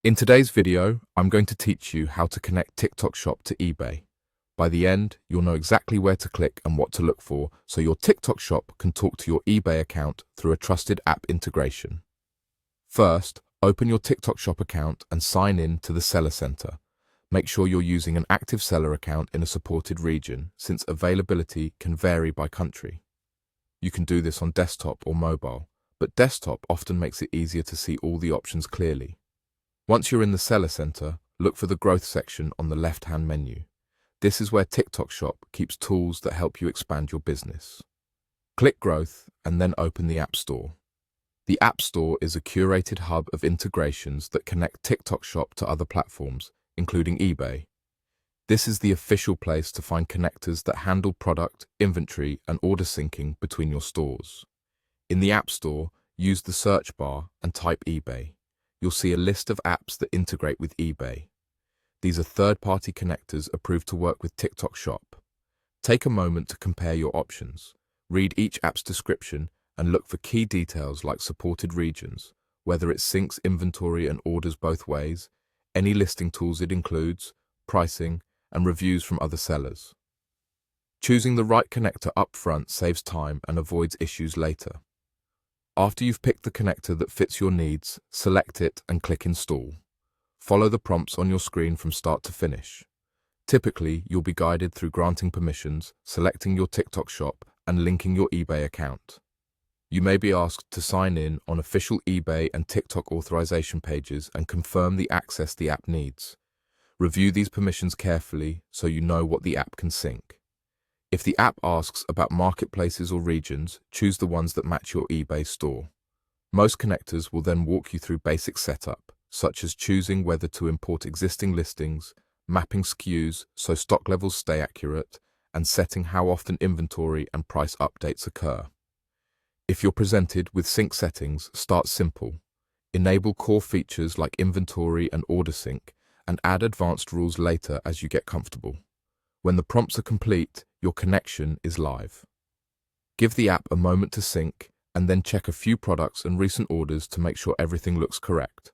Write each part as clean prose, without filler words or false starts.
In today's video, I'm going to teach you how to connect TikTok Shop to eBay. By the end, you'll know exactly where to click and what to look for so your TikTok Shop can talk to your eBay account through a trusted app integration. First, open your TikTok Shop account and sign in to the Seller Center. Make sure you're using an active seller account in a supported region, since availability can vary by country. You can do this on desktop or mobile, but desktop often makes it easier to see all the options clearly. Once you're in the Seller Center, look for the Growth section on the left-hand menu. This is where TikTok Shop keeps tools that help you expand your business. Click Growth and then open the App Store. The App Store is a curated hub of integrations that connect TikTok Shop to other platforms, including eBay. This is the official place to find connectors that handle product, inventory, and order syncing between your stores. In the App Store, use the search bar and type eBay. You'll see a list of apps that integrate with eBay. These are third-party connectors approved to work with TikTok Shop. Take a moment to compare your options. Read each app's description and look for key details like supported regions, whether it syncs inventory and orders both ways, any listing tools it includes, pricing, and reviews from other sellers. Choosing the right connector up front saves time and avoids issues later. After you've picked the connector that fits your needs, select it and click Install. Follow the prompts on your screen from start to finish. Typically, you'll be guided through granting permissions, selecting your TikTok Shop, and linking your eBay account. You may be asked to sign in on official eBay and TikTok authorization pages and confirm the access the app needs. Review these permissions carefully so you know what the app can sync. If the app asks about marketplaces or regions, choose the ones that match your eBay store. Most connectors will then walk you through basic setup, such as choosing whether to import existing listings, mapping SKUs so stock levels stay accurate, and setting how often inventory and price updates occur. If you're presented with sync settings, start simple. Enable core features like inventory and order sync, and add advanced rules later as you get comfortable. When the prompts are complete, your connection is live. Give the app a moment to sync, and then check a few products and recent orders to make sure everything looks correct.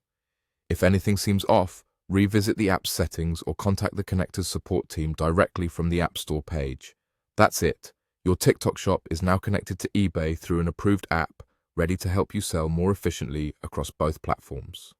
If anything seems off, revisit the app's settings or contact the connector's support team directly from the App Store page. That's it. Your TikTok Shop is now connected to eBay through an approved app, ready to help you sell more efficiently across both platforms.